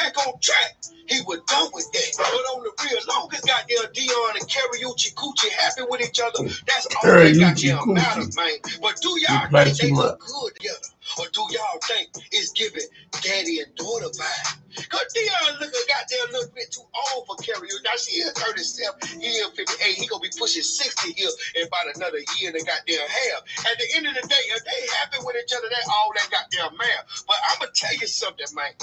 back on track, he was done with that. But on the real, long as goddamn Dion and Karrueche Coochie happy with each other, that's all that goddamn matters, man. But do y'all think they look good together? Or do y'all think it's giving daddy and daughter vibe? Cause Dion look a goddamn little bit too old for Karrueche. Now she is 37, he is 58. He gonna be pushing 60 here in about another year and a goddamn half. At the end of the day, if they happy with each other, that's all that goddamn matter. But I'm gonna tell you something, man.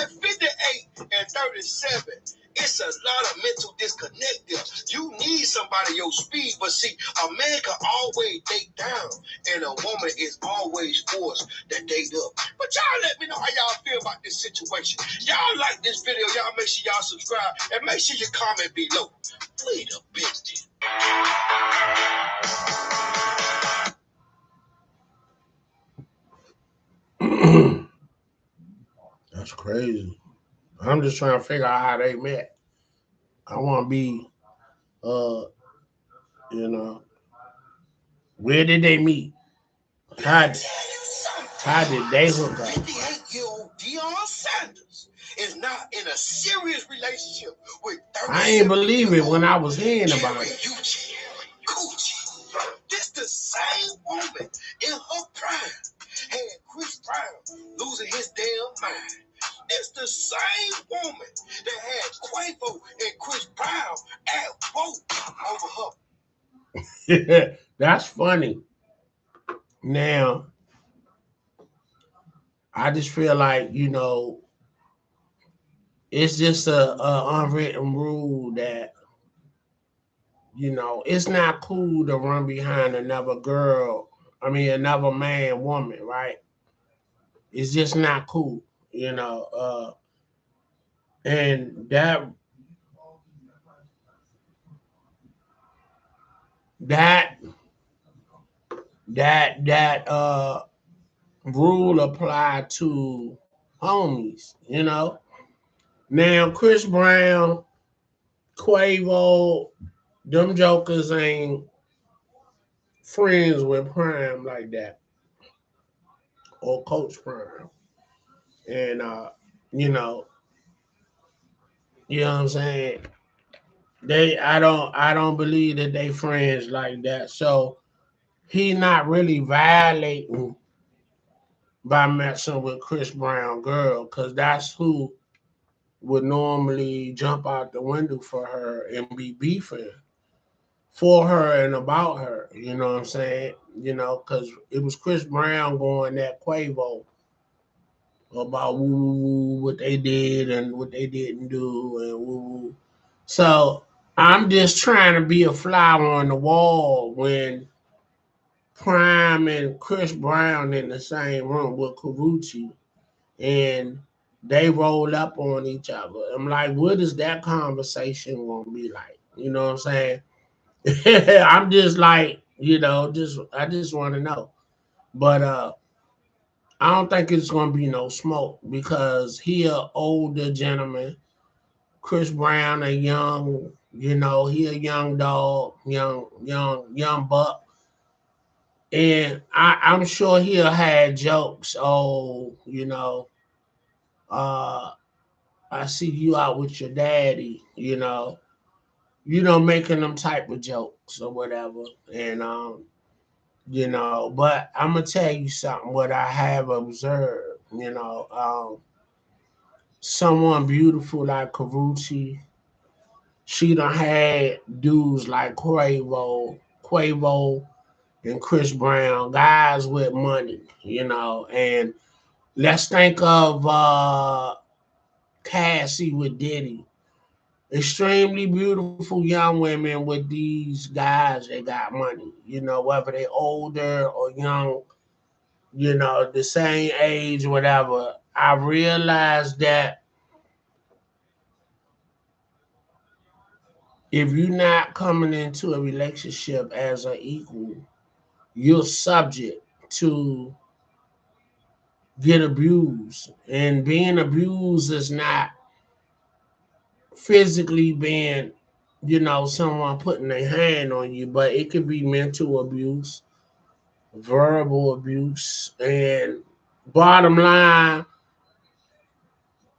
At 58 and 37, it's a lot of mental disconnect there. You need somebody your speed, but see, a man can always date down, and a woman is always forced to date up. But y'all let me know how y'all feel about this situation. Y'all like this video, y'all make sure y'all subscribe, and make sure you comment below. Wait a minute. That's crazy. I'm just trying to figure out how they met. I want to be, where did they meet? How did they hook up? 58-year-old Dion Sanders is not in a serious relationship with 37. I ain't believe it when I was hearing about it. Coochie. This the same woman in her prime had Chris Brown losing his damn mind. It's the same woman that had Quavo and Chris Brown at vote over her. That's funny. Now, I just feel like, it's just a unwritten rule that, it's not cool to run behind another man, woman, right? It's just not cool, and that rule apply to homies, Now Chris Brown, Quavo, them jokers ain't friends with Prime like that, or Coach Prime, and you know what I'm saying. I don't believe that they friends like that. So he not really violating by messing with Chris Brown girl, because that's who would normally jump out the window for her and be beefing for her and about her. You know what I'm saying? Because it was Chris Brown going at Quavo about what they did and what they didn't do and woo. So I'm just trying to be a fly on the wall when Prime and Chris Brown in the same room with Karrueche, and they roll up on each other. I'm like, what is that conversation gonna be like? You know what I'm saying? I'm just like, I just want to know. But I don't think it's gonna be no smoke because he a older gentleman. Chris Brown a young, he a young dog, young buck. And I'm sure he'll have jokes. Oh, I see you out with your daddy, making them type of jokes or whatever. And but I'm gonna tell you something. What I have observed, someone beautiful like Karrueche, she done had dudes like Quavo and Chris Brown, guys with money, and let's think of Cassie with Diddy. Extremely beautiful young women with these guys that got money, whether they older or young, the same age, whatever. I realized that if you're not coming into a relationship as an equal, you're subject to get abused. And being abused is not physically being, someone putting their hand on you, but it could be mental abuse, verbal abuse. And bottom line,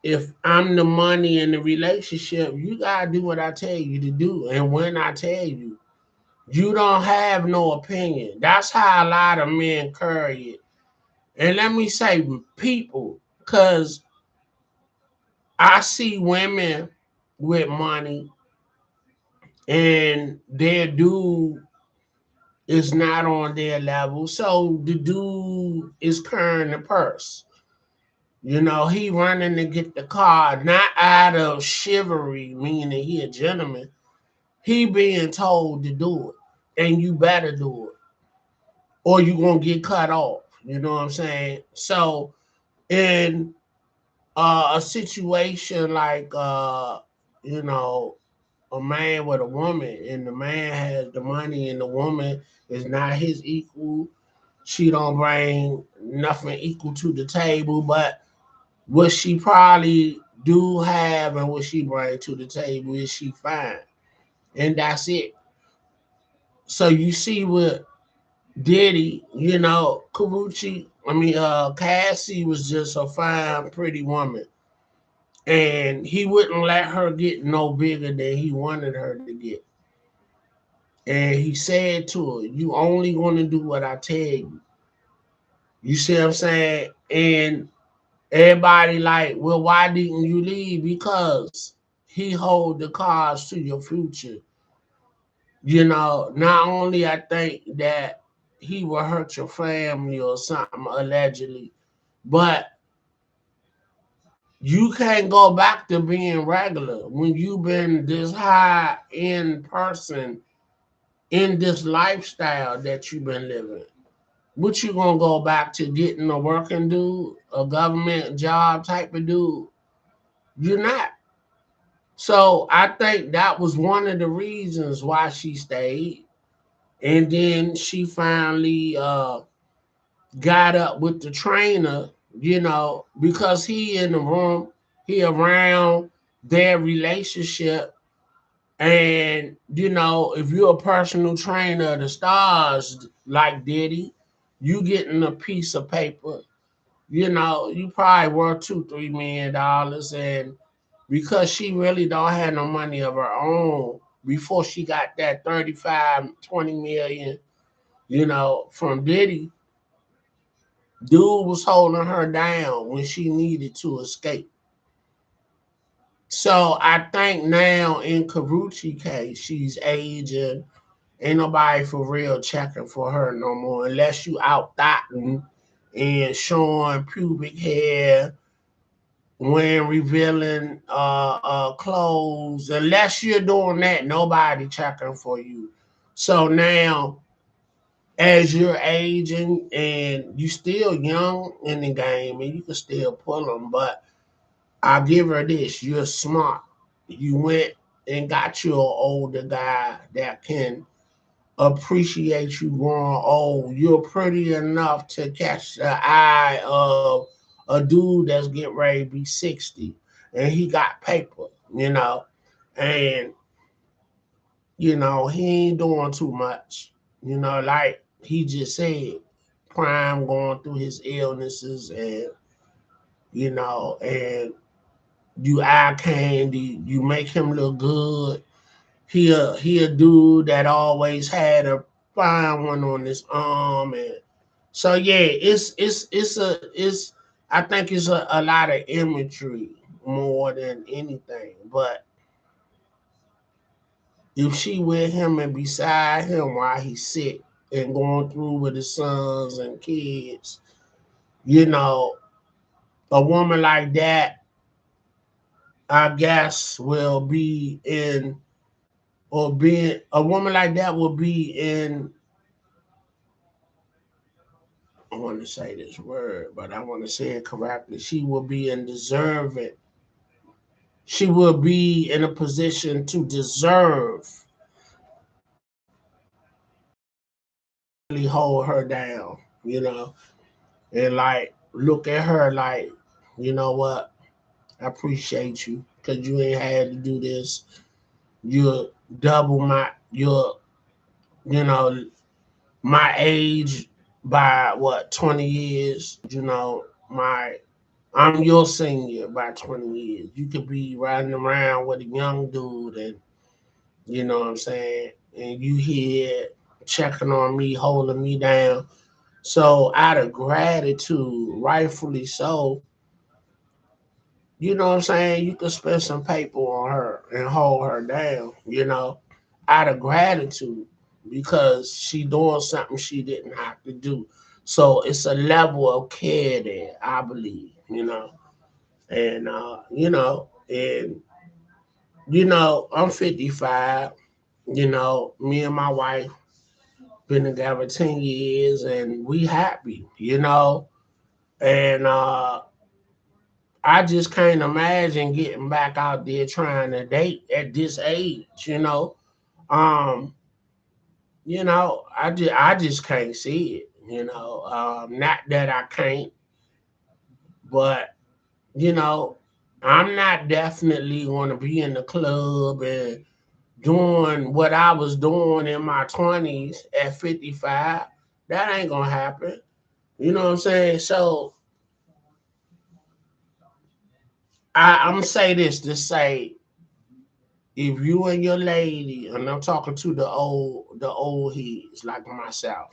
if I'm the money in the relationship, you gotta do what I tell you to do. And when I tell you, you don't have no opinion. That's how a lot of men carry it. And let me say with people, because I see women with money and their dude is not on their level. So the dude is carrying the purse. You know, he running to get the car, not out of chivalry, meaning he a gentleman. He being told to do it, and you better do it, or you gonna get cut off. You know what I'm saying? So in a situation like you know, a man with a woman, and the man has the money, and the woman is not his equal. She don't bring nothing equal to the table, but what she probably do have and what she bring to the table is she fine, and that's it. So you see what Diddy, you know, Cassie was just a fine, pretty woman, and he wouldn't let her get no bigger than he wanted her to get. And he said to her, "You only going to do what I tell you." You see what I'm saying? And everybody like, well, why didn't you leave? Because he hold the cards to your future. You know, not only I think that he will hurt your family or something allegedly, but you can't go back to being regular when you've been this high end person in this lifestyle that you've been living. What you gonna go back to getting a working dude, a government job type of dude? You're not. So I think that was one of the reasons why she stayed. And then she finally got up with the trainer, you know, because he in the room, he around their relationship. And, you know, if you're a personal trainer of the stars like Diddy, you getting a piece of paper, you know, you probably worth $2, $3 million. And because she really don't have no money of her own before she got that 35, 20 million, you know, from Diddy, dude was holding her down when she needed to escape. So I think now in Karrueche case, she's aging. Ain't nobody for real checking for her no more unless you out thotting and showing pubic hair, when revealing clothes. Unless you're doing that, nobody checking for you. So now, as you're aging and you still young in the game and you can still pull them, but I'll give her this: you're smart. You went and got you an older guy that can appreciate you growing old. You're pretty enough to catch the eye of a dude that's getting ready to be 60 and he got paper, you know, and you know, he ain't doing too much. You know, like he just said, Prime going through his illnesses and you know, and you eye candy, you make him look good. He a dude that always had a fine one on his arm, and so yeah, it's I think it's a lot of imagery more than anything. But if she with him and beside him while he's sick and going through with his sons and kids, you know, a woman like that, I guess, will be in or being a woman like that will be in. I want to say this word, but I want to say it correctly. She will be in deserving. She will be in a position to deserve really hold her down, you know, and like look at her like, you know what, I appreciate you because you ain't had to do this. You're double you know, my age by what, 20 years, you know, my I'm your senior by 20 years. You could be riding around with a young dude and you know what I'm saying? And you here checking on me, holding me down. So out of gratitude, rightfully so, you know what I'm saying? You could spend some paper on her and hold her down, out of gratitude because she doing something she didn't have to do. So it's a level of care there, I believe, And I'm 55, me and my wife been together 10 years and we happy, And I just can't imagine getting back out there trying to date at this age. Um, I just can't see it. Not that I can't, but you know, I'm not definitely gonna be in the club and doing what I was doing in my 20s at 55. That ain't gonna happen. You know what I'm saying? So I'm gonna say this to say if you and your lady, and I'm talking to the old heads like myself,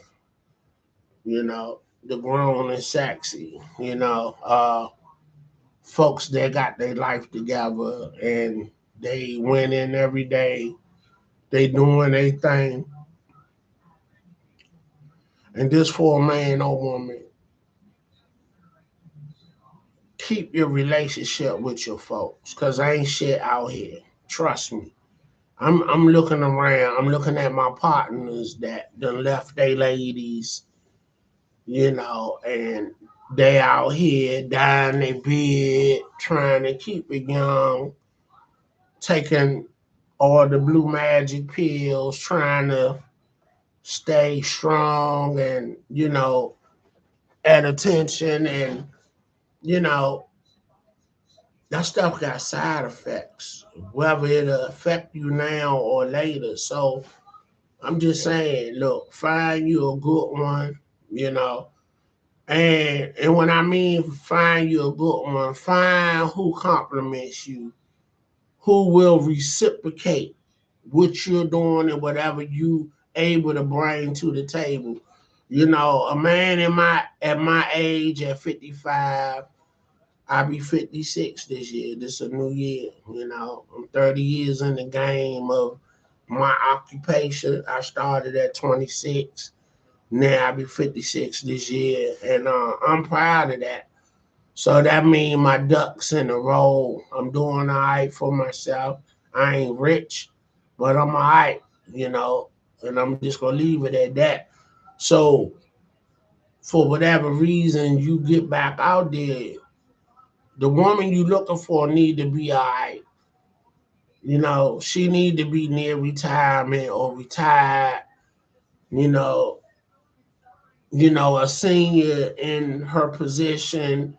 the grown and sexy, folks that got their life together and they went in every day, they doing their thing, and this for a man or woman, keep your relationship with your folks, cause ain't shit out here. Trust me. I'm looking around. I'm looking at my partners that done left their ladies, and they out here dying their bed, trying to keep it young, taking all the blue magic pills, trying to stay strong and, at attention. And, you know, that stuff got side effects, whether it'll affect you now or later. So I'm just saying, look, find you a good one, you know. And when I mean find you a good one, find who compliments you, who will reciprocate what you're doing and whatever you able to bring to the table. A man at my age at 55, I'll be 56 this year. This is a new year. I'm 30 years in the game of my occupation. I started at 26. Now I'll be 56 this year, and I'm proud of that. So that means my ducks in a row. I'm doing all right for myself. I ain't rich, but I'm all right, and I'm just gonna leave it at that. So for whatever reason you get back out there, the woman you looking for need to be all right. She need to be near retirement or retired. You know, a senior in her position.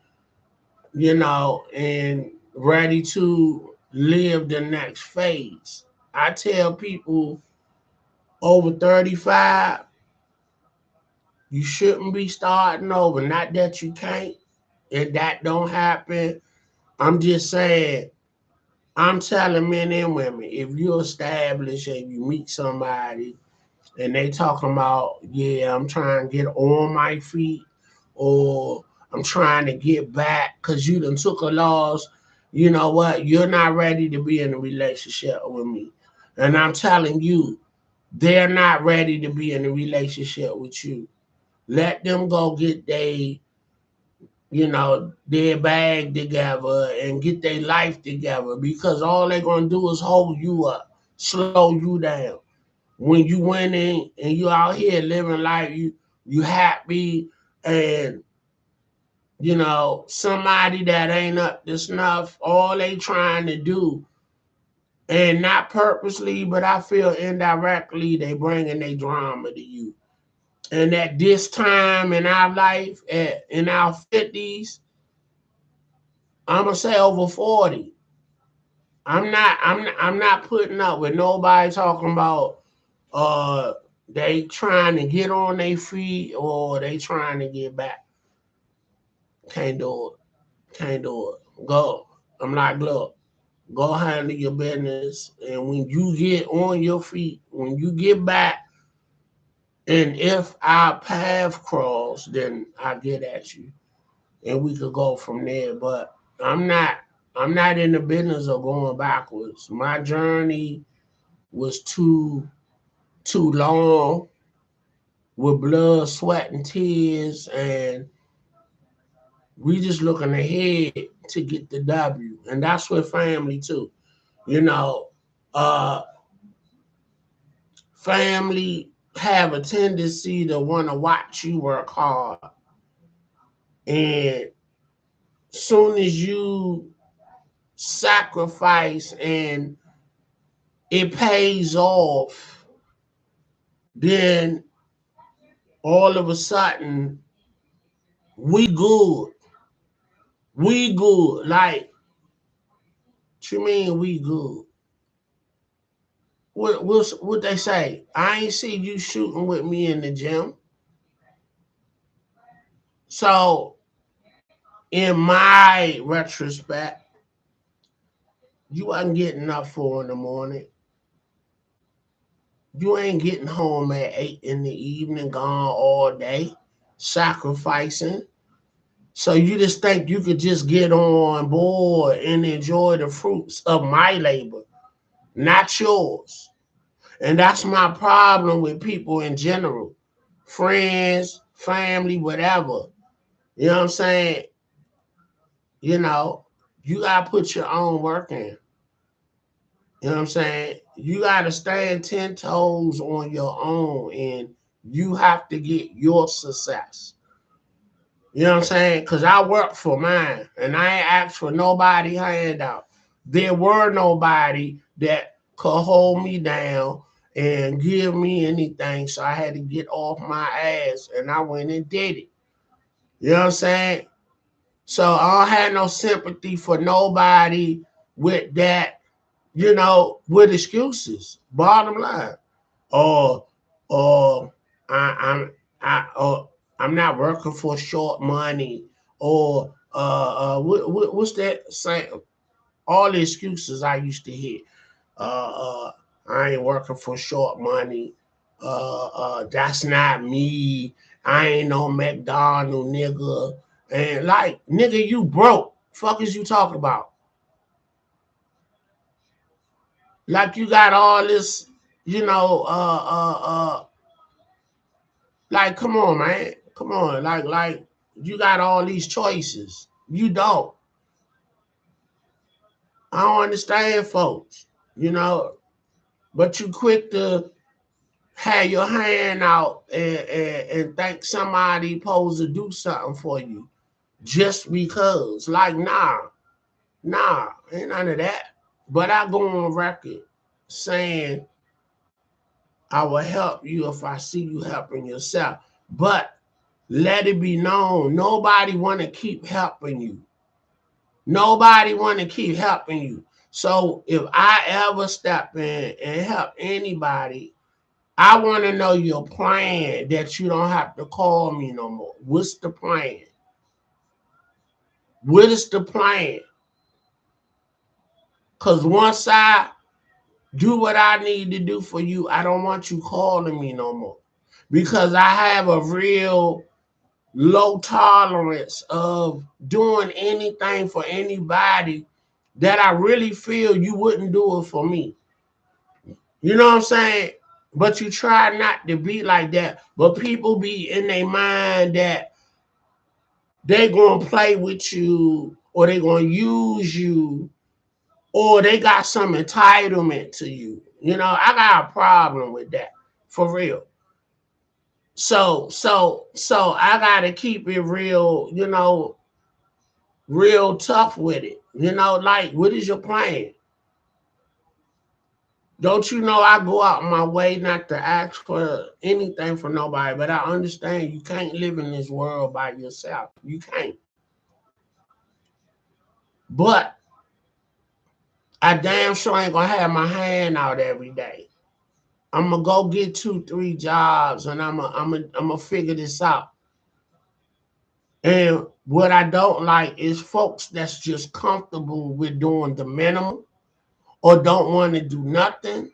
And ready to live the next phase. I tell people over 35, you shouldn't be starting over. Not that you can't, and that don't happen. I'm just saying, I'm telling men and women, if you establish and you meet somebody and they talking about, yeah, I'm trying to get on my feet, or I'm trying to get back because you done took a loss. You know what? You're not ready to be in a relationship with me. And I'm telling you, they're not ready to be in a relationship with you. Let them go get their bag together and get their life together, because all they're going to do is hold you up, slow you down. When you winning and you out here living life, you happy, and somebody that ain't up to snuff, all they trying to do, and not purposely, but I feel indirectly, they bringing their drama to you. And at this time in our life, in our 50s, I'm gonna say over 40. I'm not putting up with nobody talking about uh they trying to get on their feet or they trying to get back. Can't do it. Can't do it. Go. I'm like, look, go handle your business. And when you get on your feet, when you get back, and if our path cross, then I get at you. And we could go from there. But I'm not I'm not in the business of going backwards. My journey was too long with blood, sweat, and tears, and we just looking ahead to get the W. And that's with family too. You know, uh, family have a tendency to want to watch you work hard, and soon as you sacrifice and it pays off, then all of a sudden we good. We good. Like, what you mean we good? What they say? I ain't see you shooting with me in the gym. So in my retrospect, you wasn't getting up 4 in the morning. You ain't getting home at 8 in the evening, gone all day, sacrificing. So you just think you could just get on board and enjoy the fruits of my labor, not yours. And that's my problem with people in general. Friends, family, whatever. You know what I'm saying? You know, you gotta put your own work in. You know what I'm saying? You gotta stand 10 toes on your own and you have to get your success. You know what I'm saying? Cause I work for mine and I ain't asked for nobody handout. There were nobody that could hold me down and give me anything. So I had to get off my ass and I went and did it. You know what I'm saying? So I don't have no sympathy for nobody with that, with excuses. Bottom line. Or or I, I'm I'm not working for short money, or what's that saying? All the excuses I used to hear. Uh, I ain't working for short money. That's not me. I ain't no McDonald nigga. And like, nigga, you broke. Fuck is you talking about? Like you got all this, you know, like come on, man. Come on. Like you got all these choices. You don't. I don't understand folks, you know, but you quick to have your hand out and think somebody supposed to do something for you just because. Like, nah, ain't none of that. But I go on record saying I will help you if I see you helping yourself. But let it be known, nobody want to keep helping you. Nobody want to keep helping you. So if I ever step in and help anybody, I want to know your plan that you don't have to call me no more. What's the plan? What is the plan? Because once I do what I need to do for you, I don't want you calling me no more. Because I have a real low tolerance of doing anything for anybody that I really feel you wouldn't do it for me. You know what I'm saying? But you try not to be like that. But people be in their mind that they gonna play with you or they gonna use you or they got some entitlement to you. You know, I got a problem with that for real. So I gotta keep it real, real tough with it. You know, like what is your plan? Don't you know I go out my way not to ask for anything from nobody, but I understand you can't live in this world by yourself. You can't. But I damn sure ain't gonna have my hand out every day. I'm gonna go get 2, 3 jobs, and I'm gonna figure this out. And what I don't like is folks that's just comfortable with doing the minimum or don't want to do nothing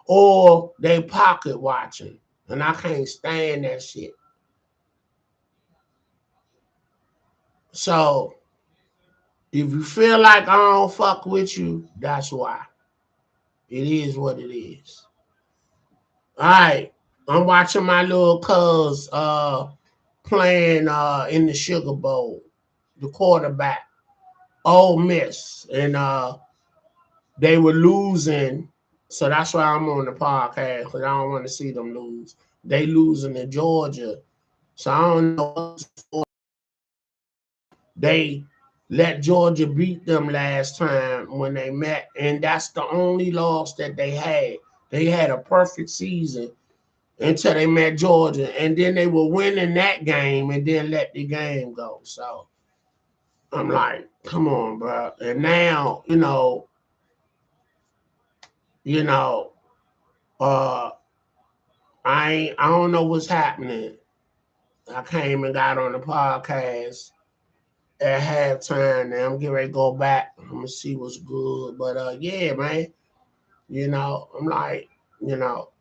or they pocket watching. And I can't stand that shit. So if you feel like I don't fuck with you, that's why. It is what it is. All right. I'm watching my little cuz playing in the Sugar Bowl, the quarterback, Ole Miss. And they were losing. So that's why I'm on the podcast, because I don't want to see them lose. They losing to Georgia. So I don't know. They let Georgia beat them last time when they met, and that's the only loss that they had. They had a perfect season until they met Georgia, and then they were winning that game and then let the game go. So I'm like, come on, bro. And now, you know, uh, I don't know what's happening. I came and got on the podcast at halftime. Now I'm getting ready to go back. I'm gonna see what's good. But yeah, man. I'm like, you know.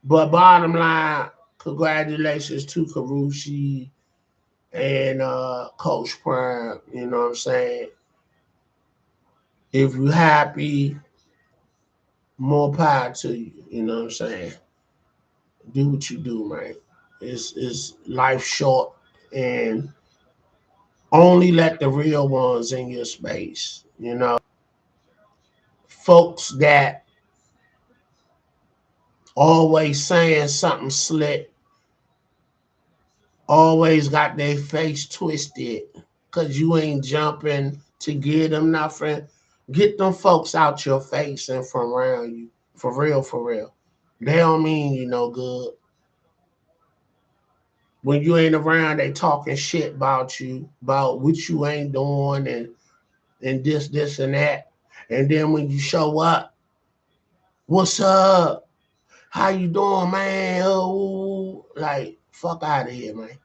But bottom line, congratulations to Karrueche and Coach Prime. You know what I'm saying? If you happy, more power to you. You know what I'm saying? Do what you do, man. It's life short, and only let the real ones in your space. Folks that always saying something slick, always got their face twisted because you ain't jumping to get them nothing. Get them folks out your face and from around you. For real, for real. They don't mean you no good. When you ain't around, they talking shit about you, about what you ain't doing and this, and that. And then when you show up, what's up? How you doing, man? Oh, like, fuck out of here, man.